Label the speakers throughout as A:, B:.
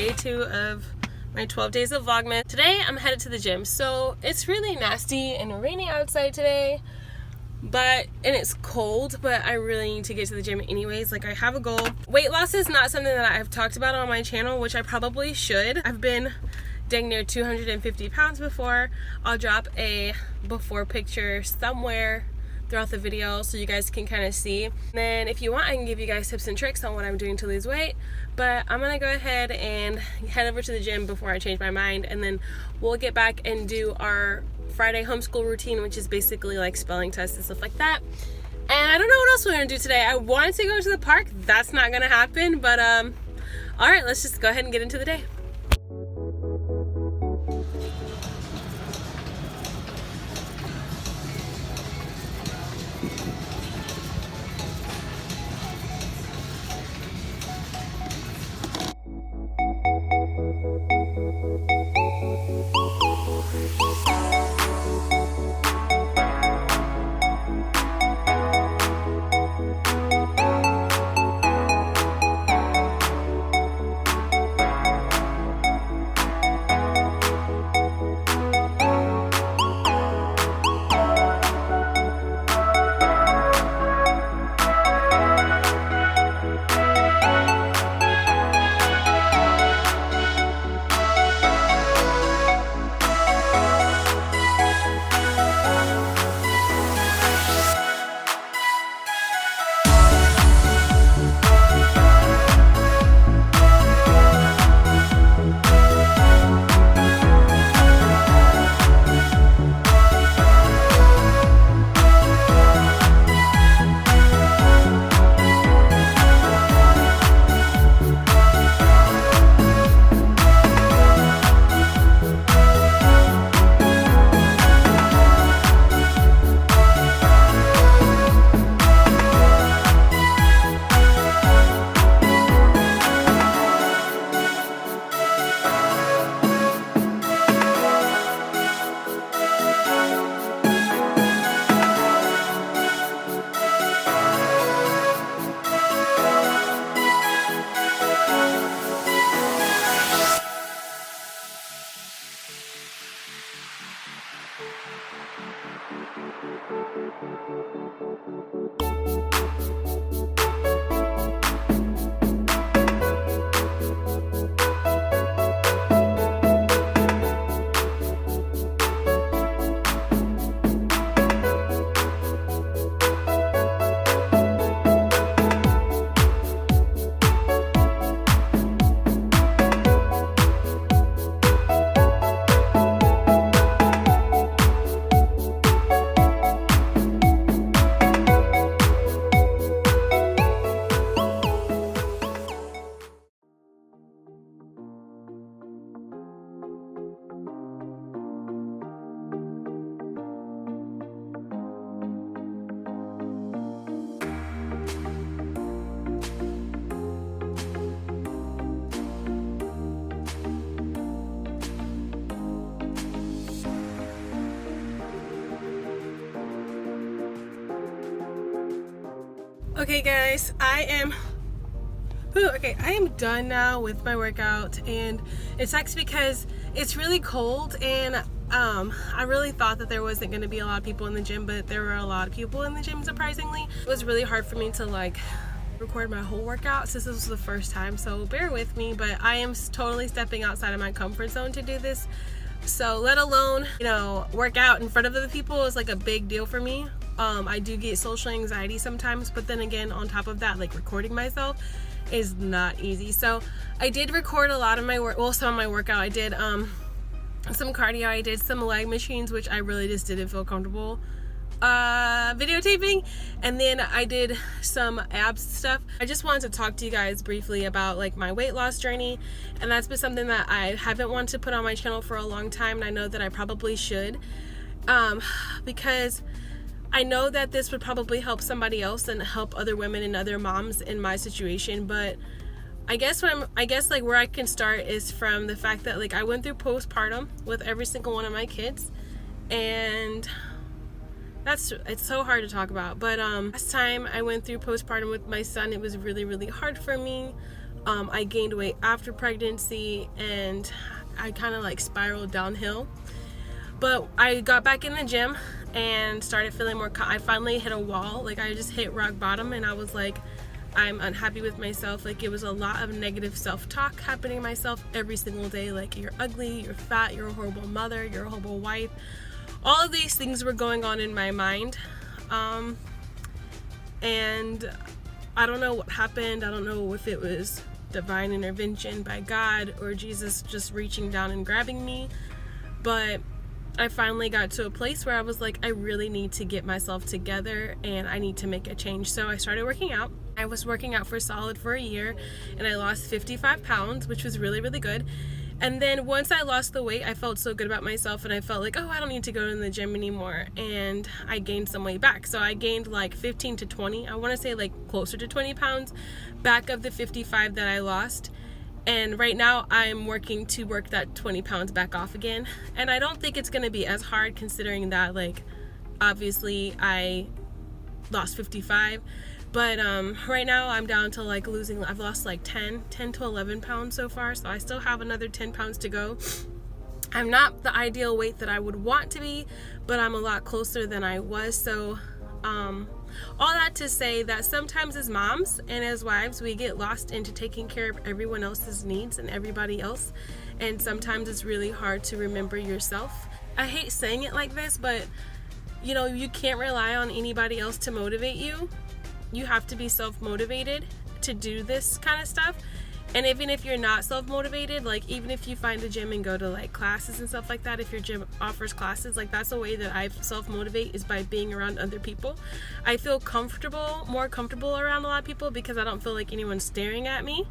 A: day 2 of my 12 days of Vlogmas. Today I'm headed to the gym. So it's really nasty and rainy outside today, and it's cold, but I really need to get to the gym anyways. Like, I have a goal. Weight loss is not something that I've talked about on my channel, which I probably should. I've been dang near 250 pounds before. I'll drop a before picture somewhere throughout the video so you guys can kind of see. And then if you want, I can give you guys tips and tricks on what I'm doing to lose weight, but I'm gonna go ahead and head over to the gym before I change my mind, and then we'll get back and do our Friday homeschool routine, which is basically like spelling tests and stuff like that. And I don't know what else we're gonna do today. I wanted to go to the park. That's not gonna happen, but all right, let's just go ahead and get into the day. Okay guys, I am done now with my workout, and it sucks because it's really cold, and I really thought that there wasn't going to be a lot of people in the gym, but there were a lot of people in the gym, surprisingly. It was really hard for me to like record my whole workout since this was the first time, so bear with me, but I am totally stepping outside of my comfort zone to do this. So let alone, you know, work out in front of other people is like a big deal for me. I do get social anxiety sometimes, but then again, on top of that, like recording myself is not easy. So I did record a lot of my some of my workout. I did some cardio, I did some leg machines, which I really just didn't feel comfortable videotaping, and then I did some abs stuff. I just wanted to talk to you guys briefly about like my weight loss journey, and that's been something that I haven't wanted to put on my channel for a long time, and I know that I probably should, because I know that this would probably help somebody else and help other women and other moms in my situation, but I guess like where I can start is from the fact that like I went through postpartum with every single one of my kids, and it's so hard to talk about, but last time I went through postpartum with my son, it was really hard for me. I gained weight after pregnancy, and I kind of like spiraled downhill. But I got back in the gym and started feeling more I finally hit a wall. Like, I just hit rock bottom, and I was like, I'm unhappy with myself. Like, it was a lot of negative self-talk happening to myself every single day. Like, you're ugly, you're fat, you're a horrible mother, you're a horrible wife. All of these things were going on in my mind. And I don't know what happened. I don't know if it was divine intervention by God or Jesus just reaching down and grabbing me. But I finally got to a place where I was like, I really need to get myself together and I need to make a change. So I started working out. I was working out for a year, and I lost 55 pounds, which was really, really good. And then once I lost the weight, I felt so good about myself, and I felt like, oh, I don't need to go to the gym anymore. And I gained some weight back. So I gained like 15 to 20, I want to say like closer to 20 pounds back of the 55 that I lost. And right now I'm working to work that 20 pounds back off again. And I don't think it's going to be as hard, considering that, like, obviously I lost 55. But right now I'm down to like I've lost like 10 to 11 pounds so far. So I still have another 10 pounds to go. I'm not the ideal weight that I would want to be, but I'm a lot closer than I was. So all that to say that sometimes as moms and as wives, we get lost into taking care of everyone else's needs and everybody else. And sometimes it's really hard to remember yourself. I hate saying it like this, but you know, you can't rely on anybody else to motivate you. You have to be self-motivated to do this kind of stuff. And even if you're not self-motivated, like, even if you find a gym and go to like classes and stuff like that, if your gym offers classes, like, that's a way that I self-motivate, is by being around other people. I feel more comfortable around a lot of people because I don't feel like anyone's staring at me.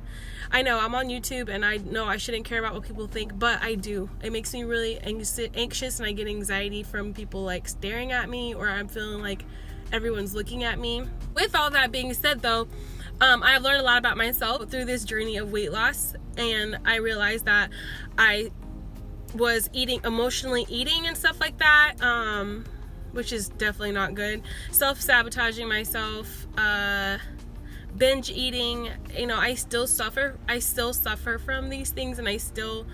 A: I know I'm on YouTube and I know I shouldn't care about what people think, but I do. It makes me really anxious, and I get anxiety from people like staring at me, or I'm feeling like everyone's looking at me. With all that being said though, I've learned a lot about myself through this journey of weight loss, and I realized that I was emotionally eating and stuff like that, which is definitely not good. Self-sabotaging myself, binge eating. You know, I still suffer from these things, and I still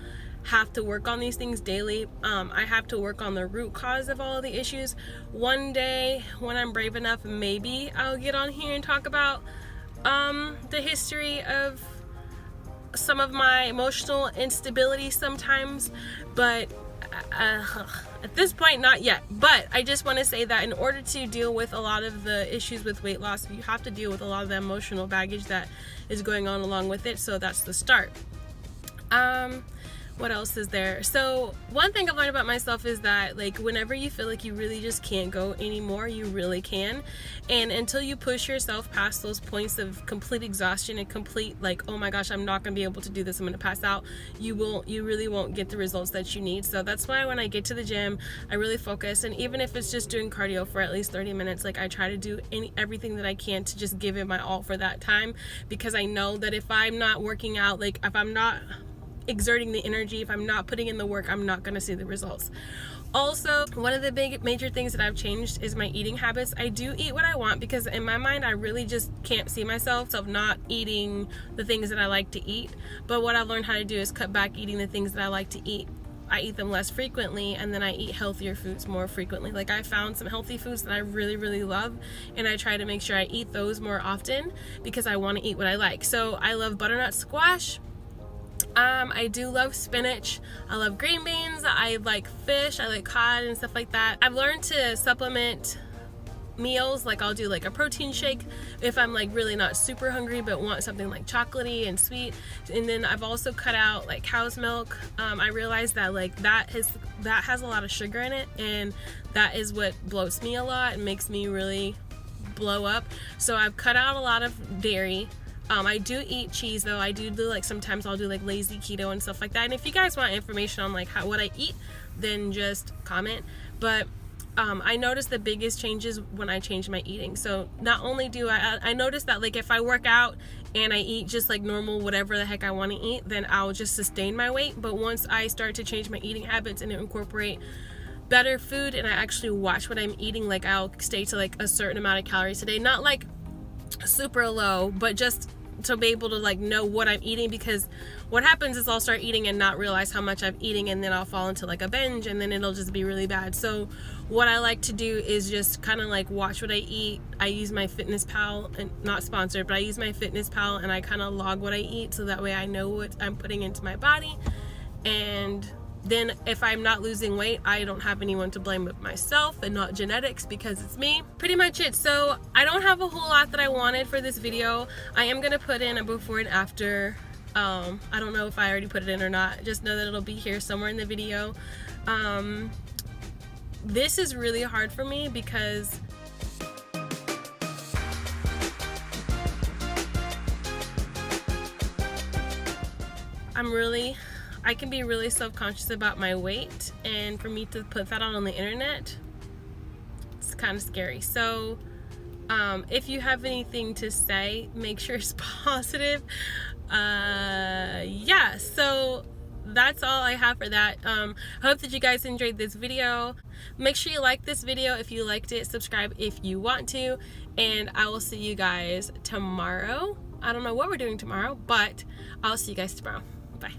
A: have to work on these things daily. I have to work on the root cause of all of the issues. One day when I'm brave enough, maybe I'll get on here and talk about the history of some of my emotional instability sometimes, but at this point, not yet. But I just want to say that in order to deal with a lot of the issues with weight loss, you have to deal with a lot of the emotional baggage that is going on along with it. So that's the start. What else is there? So one thing I've learned about myself is that, like, whenever you feel like you really just can't go anymore, you really can. And until you push yourself past those points of complete exhaustion and complete, like, oh my gosh, I'm not gonna be able to do this, I'm gonna pass out, you really won't get the results that you need. So that's why when I get to the gym, I really focus. And even if it's just doing cardio for at least 30 minutes, like, I try to do everything that I can to just give it my all for that time, because I know that if I'm not working out, like, if I'm not exerting the energy, if I'm not putting in the work, I'm not going to see the results. Also, one of the major things that I've changed is my eating habits. I do eat what I want, because in my mind I really just can't see myself not eating the things that I like to eat. But what I've learned how to do is cut back eating the things that I like to eat. I eat them less frequently, and then I eat healthier foods more frequently. Like, I found some healthy foods that I really, really love, and I try to make sure I eat those more often because I want to eat what I like. So I love butternut squash. I do love spinach. I love green beans. I like fish. I like cod and stuff like that. I've learned to supplement meals. Like, I'll do like a protein shake if I'm like really not super hungry but want something like chocolatey and sweet. And then I've also cut out like cow's milk. I realized that like that has a lot of sugar in it, and that is what bloats me a lot and makes me really blow up. So I've cut out a lot of dairy. I do eat cheese though. I do like, sometimes I'll do like lazy keto and stuff like that. And if you guys want information on like what I eat, then just comment. But I noticed the biggest changes when I changed my eating. So not only do I noticed that like if I work out and I eat just like normal whatever the heck I want to eat, then I'll just sustain my weight. But once I start to change my eating habits and incorporate better food, and I actually watch what I'm eating, like I'll stay to like a certain amount of calories a day, not like super low, but just to be able to like know what I'm eating, because what happens is I'll start eating and not realize how much I'm eating, and then I'll fall into like a binge, and then it'll just be really bad. So what I like to do is just kind of like watch what I eat. I use my MyFitnessPal, and not sponsored, but I use my MyFitnessPal, and I kind of log what I eat, so that way I know what I'm putting into my body. And then if I'm not losing weight, I don't have anyone to blame but myself, and not genetics, because it's me. Pretty much it. So I don't have a whole lot that I wanted for this video. I am gonna put in a before and after. I don't know if I already put it in or not. Just know that it'll be here somewhere in the video. This is really hard for me because I can be really self-conscious about my weight, and for me to put that on the internet, it's kind of scary. So if you have anything to say, make sure it's positive. Yeah, so that's all I have for that. Hope that you guys enjoyed this video. Make sure you like this video if you liked it, subscribe if you want to, and I will see you guys tomorrow. I don't know what we're doing tomorrow, but I'll see you guys tomorrow. Bye.